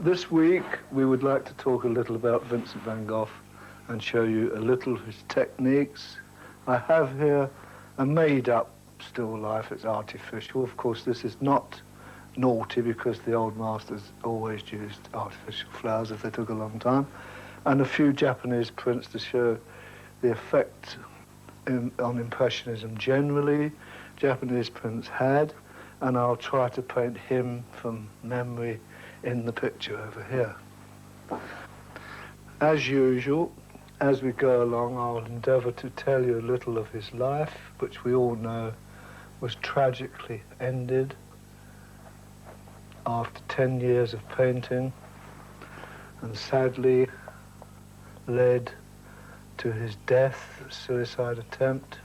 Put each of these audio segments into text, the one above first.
This week we would like to talk a little about Vincent van Gogh and show you a little of his techniques. I have here a made-up still life. It's artificial. Of course, this is not naughty because the old masters always used artificial flowers if they took a long time, and a few Japanese prints to show the effect on Impressionism generally Japanese prints had, and I'll try to paint him from memory in the picture over here. As usual, as we go along, I'll endeavour to tell you a little of his life, which we all know was tragically ended after 10 years of painting, and sadly led to his death, a suicide attempt.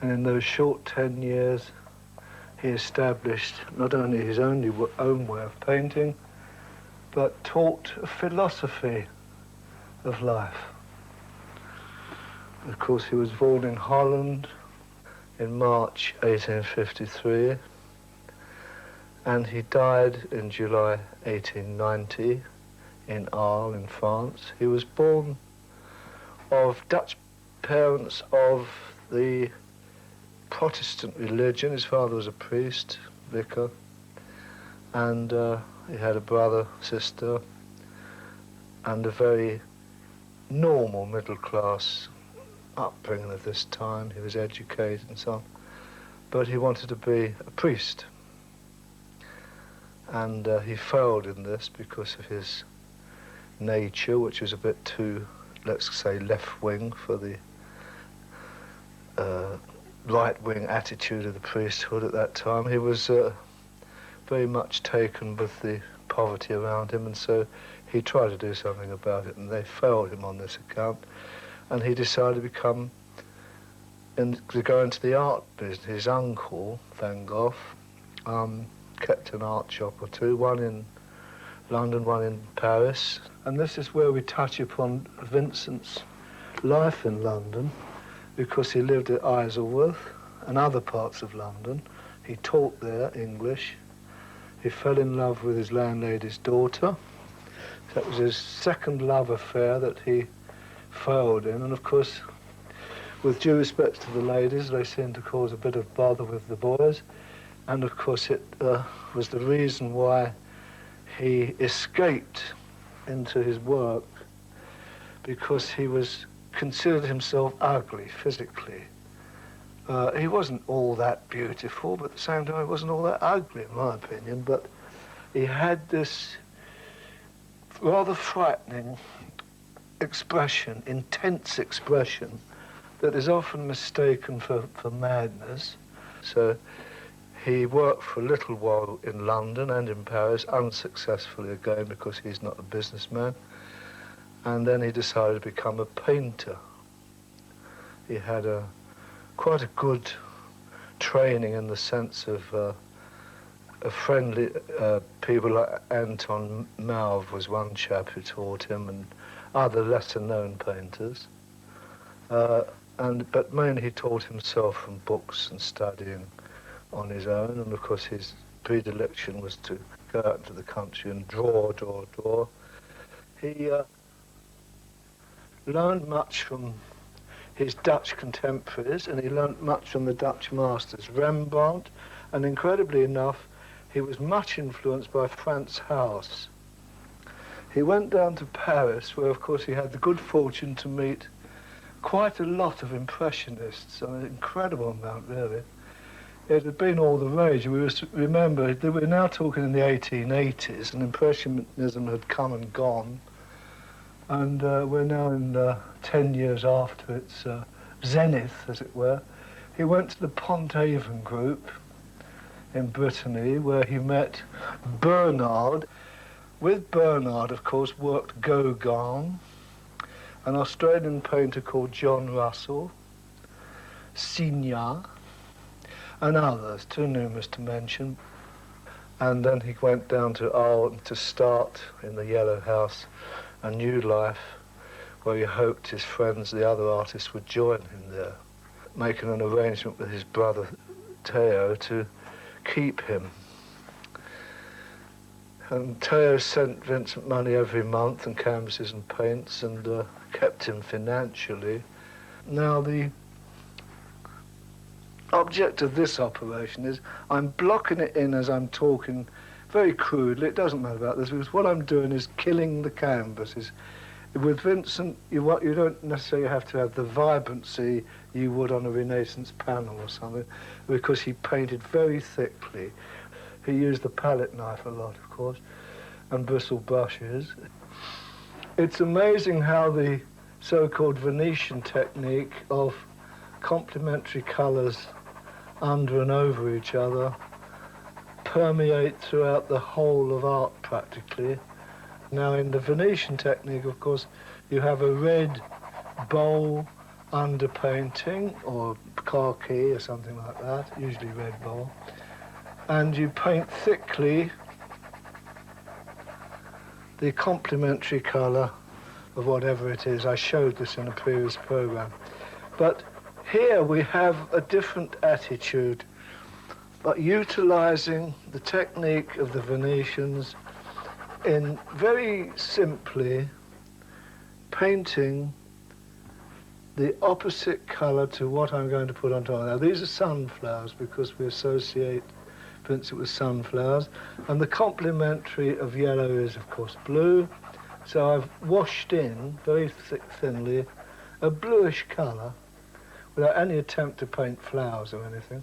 And in those short 10 years, he established not only his own way of painting, but taught a philosophy of life. Of course, he was born in Holland in March 1853, and he died in July 1890 in Arles in France. He was born of Dutch parents of the Protestant religion. His father was a priest, vicar, and he had a brother, sister, and a very normal middle-class upbringing of this time. He was educated and so on, but he wanted to be a priest, and he failed in this because of his nature, which was a bit too, let's say, left-wing for the right-wing attitude of the priesthood at that time. He was very much taken with the poverty around him, and so he tried to do something about it, and they failed him on this account, and he decided to go into the art business. His uncle, Van Gogh, kept an art shop or two, one in London, one in Paris, and this is where we touch upon Vincent's life in London, because he lived at Isleworth and other parts of London. He taught there English. He fell in love with his landlady's daughter. That was his second love affair that he failed in. And of course, with due respect to the ladies, they seemed to cause a bit of bother with the boys. And of course, it was the reason why he escaped into his work, because he considered himself ugly physically. He wasn't all that beautiful, but at the same time he wasn't all that ugly, in my opinion, but he had this rather frightening expression, intense expression, that is often mistaken for madness. So he worked for a little while in London and in Paris, unsuccessfully again because he's not a businessman. And then he decided to become a painter. He had quite a good training in the sense of a friendly people like Anton Mauve was one chap who taught him, and other lesser-known painters. But mainly he taught himself from books and studying on his own. And of course his predilection was to go out into the country and draw. He learned much from his Dutch contemporaries, and he learned much from the Dutch masters, Rembrandt, and incredibly enough, he was much influenced by Frans Hals. He went down to Paris, where of course he had the good fortune to meet quite a lot of Impressionists, an incredible amount really. It had been all the rage. Remember, we're now talking in the 1880s, and Impressionism had come and gone. And we're now in 10 years after its zenith, as it were. He went to the Pont-Aven group in Brittany, where he met Bernard. With Bernard, of course, worked Gauguin, an Australian painter called John Russell, Signac, and others, too numerous to mention. And then he went down to Arles to start in the Yellow House a new life, where he hoped his friends, the other artists, would join him there, making an arrangement with his brother Theo to keep him. And Theo sent Vincent money every month and canvases and paints and kept him financially. Now the object of this operation is I'm blocking it in as I'm talking very crudely. It doesn't matter about this because what I'm doing is killing the canvases. With Vincent, you don't necessarily have to have the vibrancy you would on a Renaissance panel or something, because he painted very thickly. He used the palette knife a lot, of course, and bristle brushes. It's amazing how the so-called Venetian technique of complementary colours under and over each other permeate throughout the whole of art practically. Now in the Venetian technique, of course, you have a red bowl underpainting or khaki or something like that, usually red bowl, and you paint thickly the complementary colour of whatever it is. I showed this in a previous program. But here we have a different attitude, but utilising the technique of the Venetians in very simply painting the opposite colour to what I'm going to put on top. Now these are sunflowers because we associate Vincent with sunflowers, and the complementary of yellow is of course blue. So I've washed in very thinly a bluish colour without any attempt to paint flowers or anything.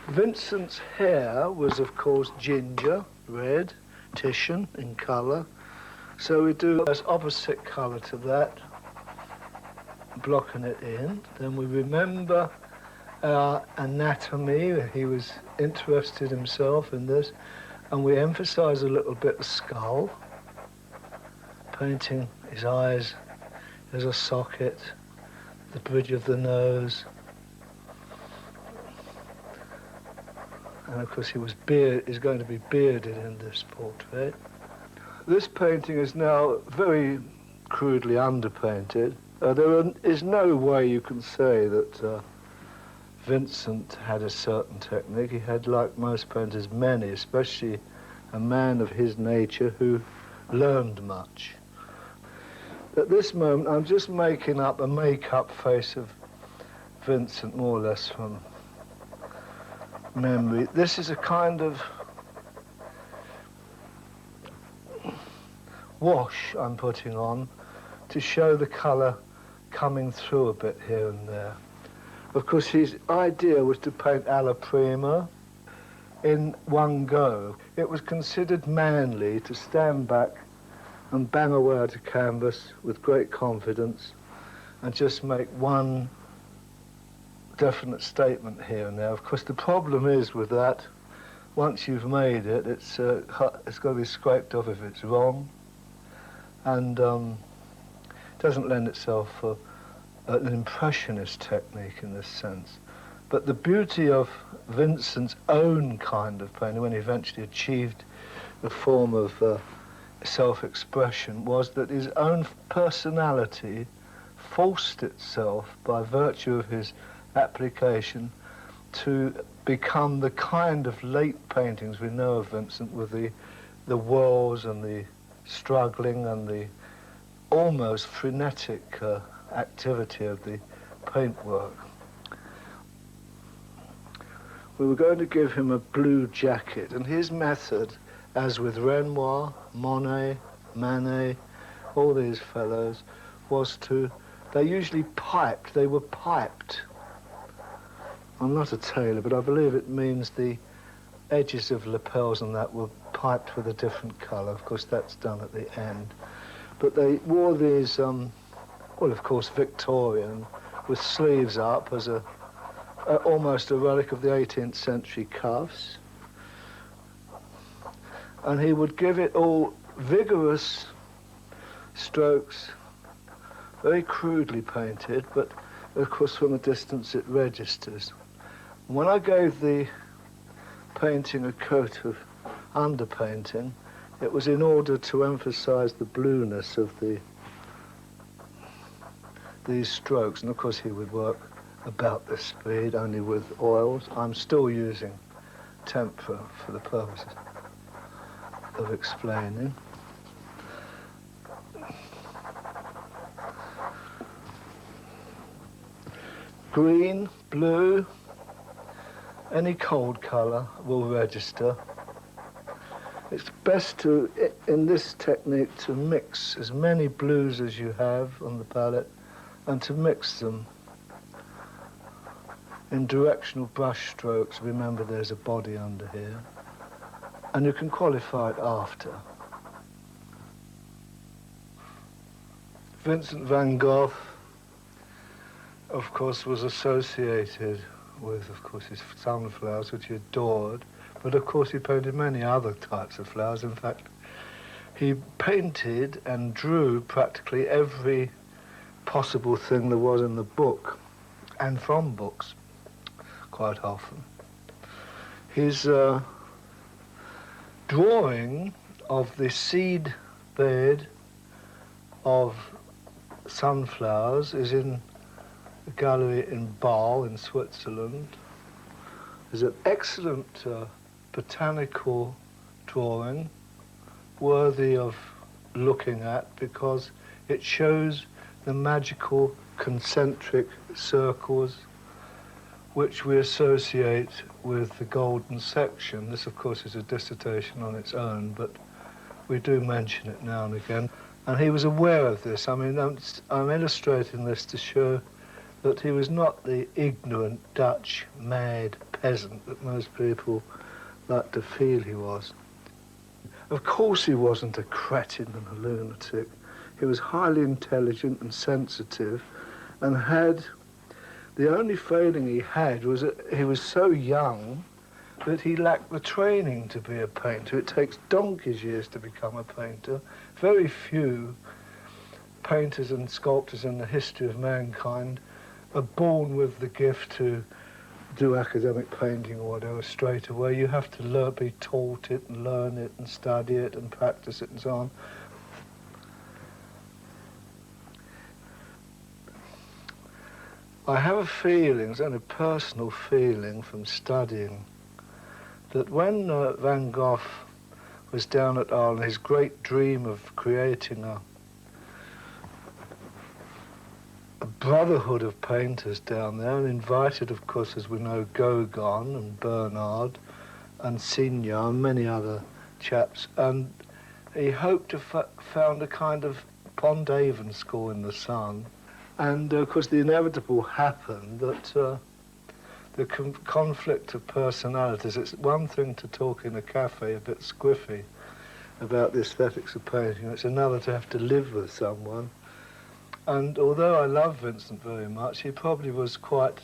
Vincent's hair was of course ginger, red, Titian in colour. So we do this opposite colour to that, blocking it in. Then we remember our anatomy. He was interested himself in this, and we emphasise a little bit the skull, painting his eyes as a socket, the bridge of the nose, and of course he was is going to be bearded in this portrait. This painting is now very crudely underpainted. There is no way you can say that Vincent had a certain technique. He had, like most painters, many, especially a man of his nature who learned much. At this moment, I'm just making up a make-up face of Vincent, more or less from memory. This is a kind of wash I'm putting on to show the colour coming through a bit here and there. Of course, his idea was to paint alla prima in one go. It was considered manly to stand back and bang away at a canvas with great confidence and just make one definite statement here and there. Of course, the problem is with that, once you've made it, it's got to be scraped off if it's wrong, and doesn't lend itself for an impressionist technique in this sense. But the beauty of Vincent's own kind of painting, when he eventually achieved the form of self-expression, was that his own personality forced itself by virtue of his application to become the kind of late paintings we know of Vincent, with the whirls and the struggling and the almost frenetic activity of the paintwork. We were going to give him a blue jacket, and his method, as with Renoir, Monet, Manet, all these fellows, was they usually piped, they were piped. I'm not a tailor, but I believe it means the edges of lapels and that were piped with a different colour. Of course, that's done at the end. But they wore these, well, of course, Victorian, with sleeves up as almost a relic of the 18th century cuffs. And he would give it all vigorous strokes, very crudely painted, but of course from a distance it registers. When I gave the painting a coat of underpainting, it was in order to emphasize the blueness of these strokes, and of course he would work about this speed, only with oils. I'm still using tempera for the purposes. of explaining. Green, blue, any cold colour will register. It's best to, in this technique, to mix as many blues as you have on the palette and to mix them in directional brush strokes. Remember, there's a body under here. And you can qualify it after. Vincent van Gogh, of course, was associated with, of course, his sunflowers, which he adored. But, of course, he painted many other types of flowers. In fact, he painted and drew practically every possible thing there was in the book, and from books, quite often. His drawing of the seed bed of sunflowers is in a gallery in Basel in Switzerland. There's an excellent botanical drawing worthy of looking at because it shows the magical concentric circles which we associate with the golden section. This, of course, is a dissertation on its own, but we do mention it now and again. And he was aware of this. I mean, I'm illustrating this to show that he was not the ignorant Dutch mad peasant that most people like to feel he was. Of course he wasn't a cretin and a lunatic. He was highly intelligent and sensitive and had, the only failing he had was that he was so young that he lacked the training to be a painter. It takes donkey's years to become a painter. Very few painters and sculptors in the history of mankind are born with the gift to do academic painting or whatever straight away. You have to be taught it and learn it and study it and practice it and so on. I have a feeling, it's only a personal feeling from studying, that when Van Gogh was down at Arles, his great dream of creating a brotherhood of painters down there, and invited, of course, as we know, Gauguin and Bernard and Signon and many other chaps, and he hoped to found a kind of Pont-Aven school in the sun. And, of course, the inevitable happened that the conflict of personalities, it's one thing to talk in a cafe a bit squiffy about the aesthetics of painting, it's another to have to live with someone. And although I love Vincent very much, he probably was quite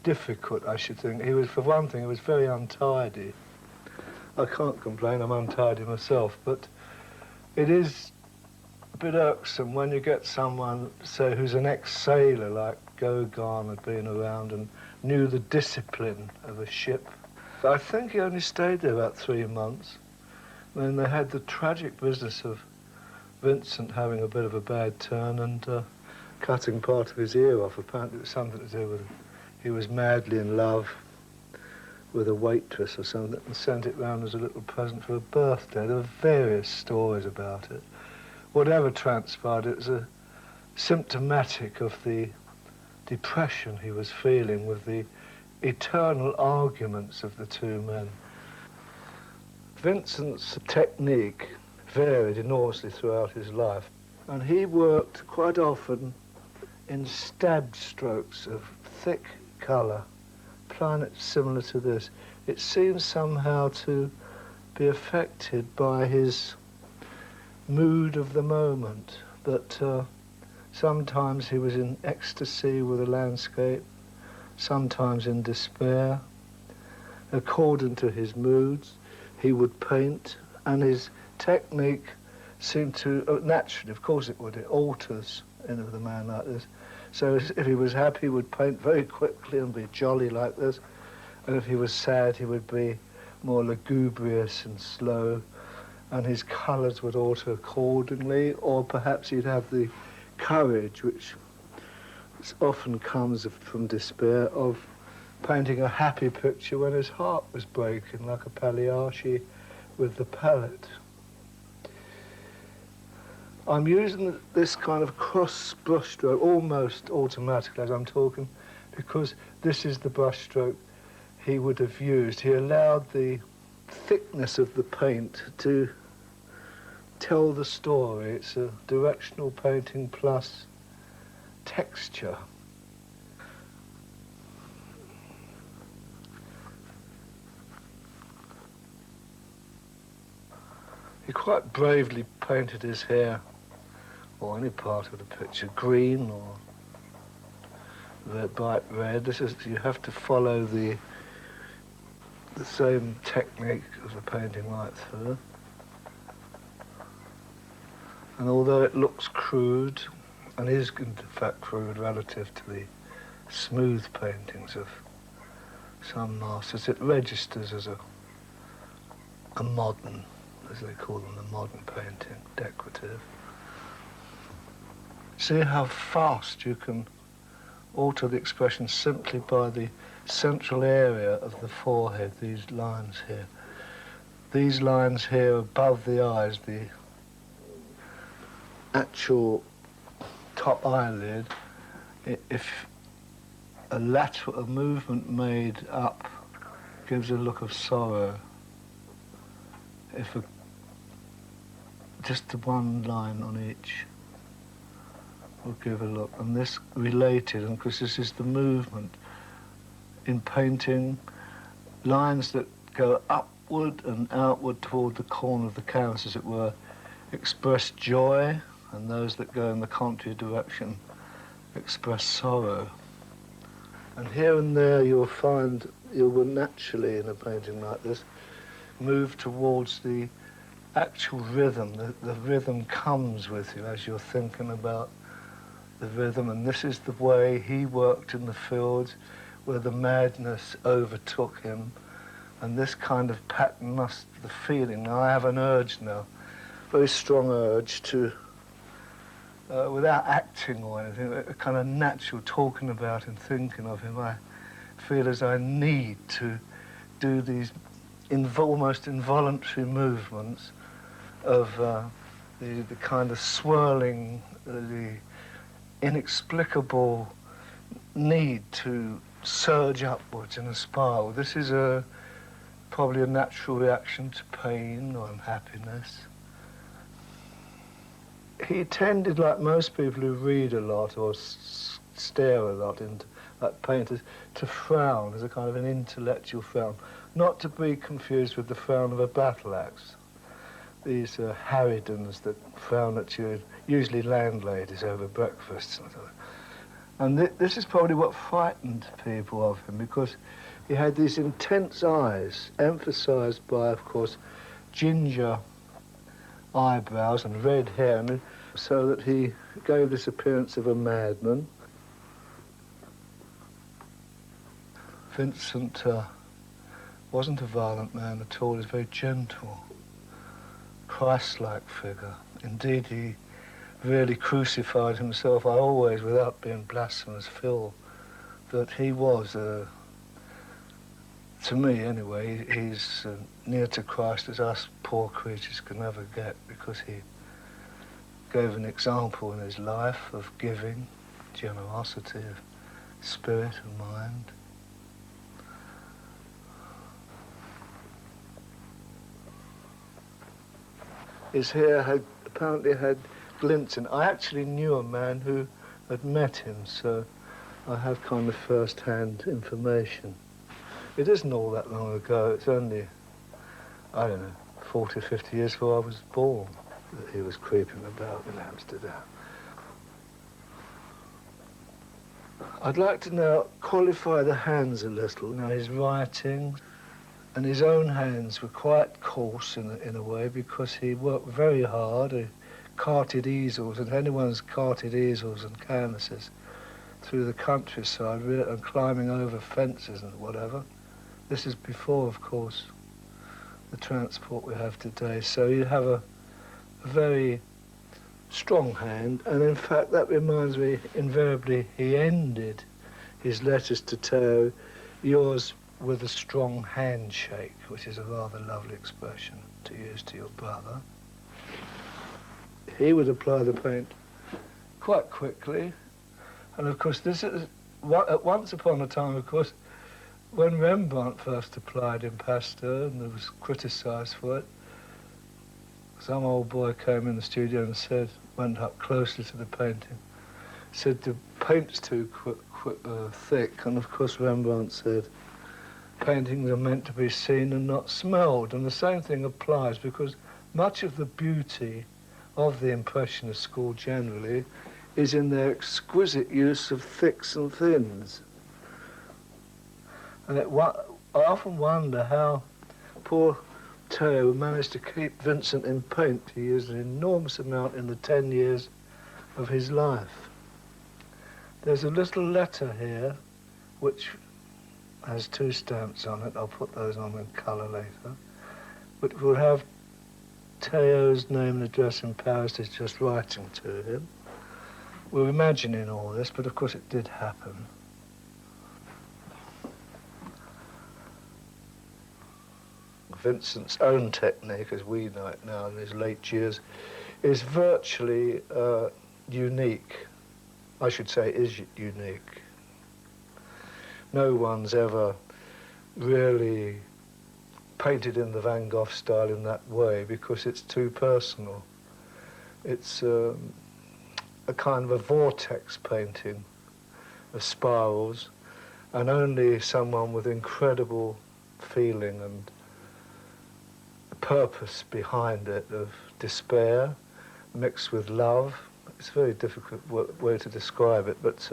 difficult, I should think. He was, for one thing, he was very untidy. I can't complain, I'm untidy myself, but it is a bit irksome when you get someone, say, who's an ex-sailor, like Gauguin had been around and knew the discipline of a ship. I think he only stayed there about 3 months. Then they had the tragic business of Vincent having a bit of a bad turn and cutting part of his ear off. Apparently it was something to do with, he was madly in love with a waitress or something and sent it round as a little present for a birthday. There were various stories about it. Whatever transpired, it was symptomatic of the depression he was feeling with the eternal arguments of the two men. Vincent's technique varied enormously throughout his life, and he worked quite often in stabbed strokes of thick colour, applying it similar to this. It seems somehow to be affected by his mood of the moment, that sometimes he was in ecstasy with a landscape, sometimes in despair. According to his moods, he would paint, and his technique seemed to, naturally, of course it would, it alters with a man like this. So if he was happy, he would paint very quickly and be jolly like this, and if he was sad, he would be more lugubrious and slow, and his colours would alter accordingly, or perhaps he'd have the courage, which often comes from despair, of painting a happy picture when his heart was breaking, like a Pagliacci with the palette. I'm using this kind of cross brushstroke almost automatically as I'm talking, because this is the brushstroke he would have used. He allowed the thickness of the paint to tell the story. It's a directional painting plus texture. He quite bravely painted his hair, or any part of the picture, green or bright red. This is, you have to follow the same technique of the painting right through. And although it looks crude, and is in fact crude relative to the smooth paintings of some masters, it registers as a modern, as they call them, a modern painting, decorative. See how fast you can alter the expression simply by the central area of the forehead, these lines here. These lines here above the eyes, the actual top eyelid, if a lateral movement made up gives a look of sorrow, if just the one line on each will give a look, and this related, and because this is the movement in painting, lines that go upward and outward toward the corner of the canvas, as it were, express joy, and those that go in the contrary direction express sorrow. And here and there you'll find you will naturally, in a painting like this, move towards the actual rhythm. The rhythm comes with you as you're thinking about the rhythm, and this is the way he worked in the fields where the madness overtook him, and this kind of pattern the feeling. Now I have an urge now, very strong urge to, without acting or anything, a kind of natural talking about and thinking of him, I feel as I need to do these almost involuntary movements of the kind of swirling, the inexplicable need to surge upwards in a spiral. This is probably a natural reaction to pain or unhappiness. He tended, like most people who read a lot or stare a lot into, like painters, to frown as a kind of an intellectual frown, not to be confused with the frown of a battle axe. These harridans that frown at you, usually landladies over breakfast. And this is probably what frightened people of him, because he had these intense eyes, emphasized by, of course, ginger eyebrows and red hair, and so that he gave this appearance of a madman. Vincent wasn't a violent man at all. He was very gentle, Christ-like figure. Indeed, he really crucified himself. I always, without being blasphemous, feel that he was, to me anyway, he's near to Christ as us poor creatures can never get, because he gave an example in his life of giving, generosity of spirit and mind. His hair apparently had glints in it. I actually knew a man who had met him, so I have kind of first-hand information. It isn't all that long ago. It's only, I don't know, 40, 50 years before I was born that he was creeping about in Amsterdam. I'd like to now qualify the hands a little. Now, his writing and his own hands were quite coarse in a way, because he worked very hard. He carted easels, and anyone's carted easels and canvases through the countryside and climbing over fences and whatever. This is before, of course, the transport we have today. So you have a very strong hand, and in fact that reminds me, invariably he ended his letters to Theo, yours with a strong handshake, which is a rather lovely expression. to use to your brother. He would apply the paint quite quickly, and of course this is once upon a time, of course, when Rembrandt first applied impasto and was criticised for it, some old boy came in the studio and said, went up closely to the painting, said the paint's too thick, and of course Rembrandt said paintings are meant to be seen and not smelled, and the same thing applies because much of the beauty of the Impressionist school generally is in their exquisite use of thicks and thins. And I often wonder how poor Theo managed to keep Vincent in paint. He used an enormous amount in the 10 years of his life. There's a little letter here which has 2 stamps on it. I'll put those on in colour later. But will have Theo's name and address in Paris. He's just writing to him. We're imagining all this, but of course it did happen. Vincent's own technique, as we know it now in his late years, is virtually unique. I should say is unique. No one's ever really painted in the Van Gogh style in that way because it's too personal. It's a kind of a vortex painting of spirals, and only someone with incredible feeling and purpose behind it of despair mixed with love. It's a very difficult way to describe it, but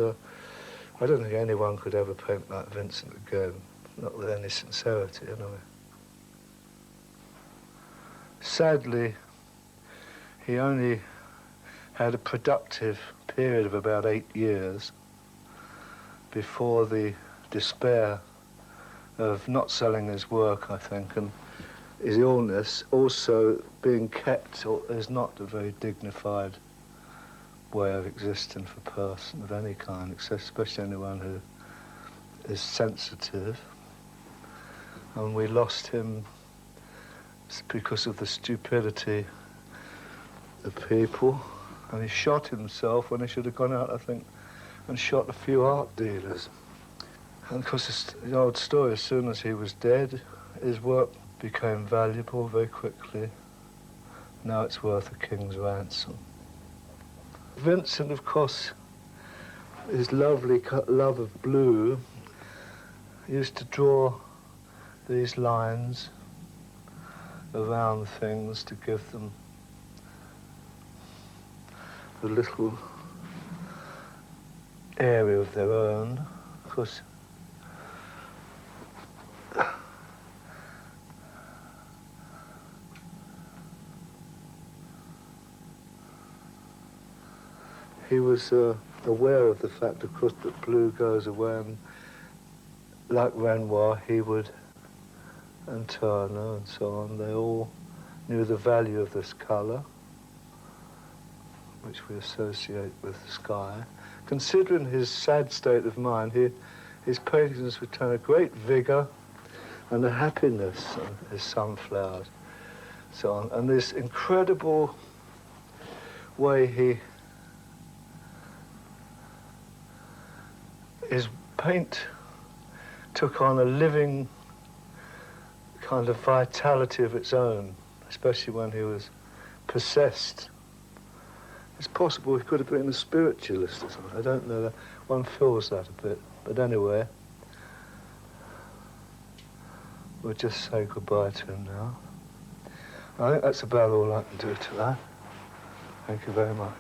I don't think anyone could ever paint like Vincent again, not with any sincerity anyway. Sadly, he only had a productive period of about 8 years before the despair of not selling his work, I think, and his illness also being kept is not a very dignified way of existing for a person of any kind, especially anyone who is sensitive. And we lost him because of the stupidity of people. And he shot himself when he should have gone out, I think, and shot a few art dealers. And of course, the old story, as soon as he was dead, his work became valuable very quickly. Now it's worth a king's ransom. Vincent, of course, his lovely love of blue, used to draw these lines around things to give them a little area of their own. Of course, he was aware of the fact, of course, that blue goes away, and like Renoir, he would, and Turner and so on, they all knew the value of this colour, which we associate with the sky. Considering his sad state of mind, his paintings retain a great vigour and a happiness on his sunflowers, so on, and this incredible way his paint took on a living kind of vitality of its own, especially when he was possessed. It's possible he could have been a spiritualist or something. I don't know. One feels that a bit. But anyway, we'll just say goodbye to him now. I think that's about all I can do tonight. Thank you very much.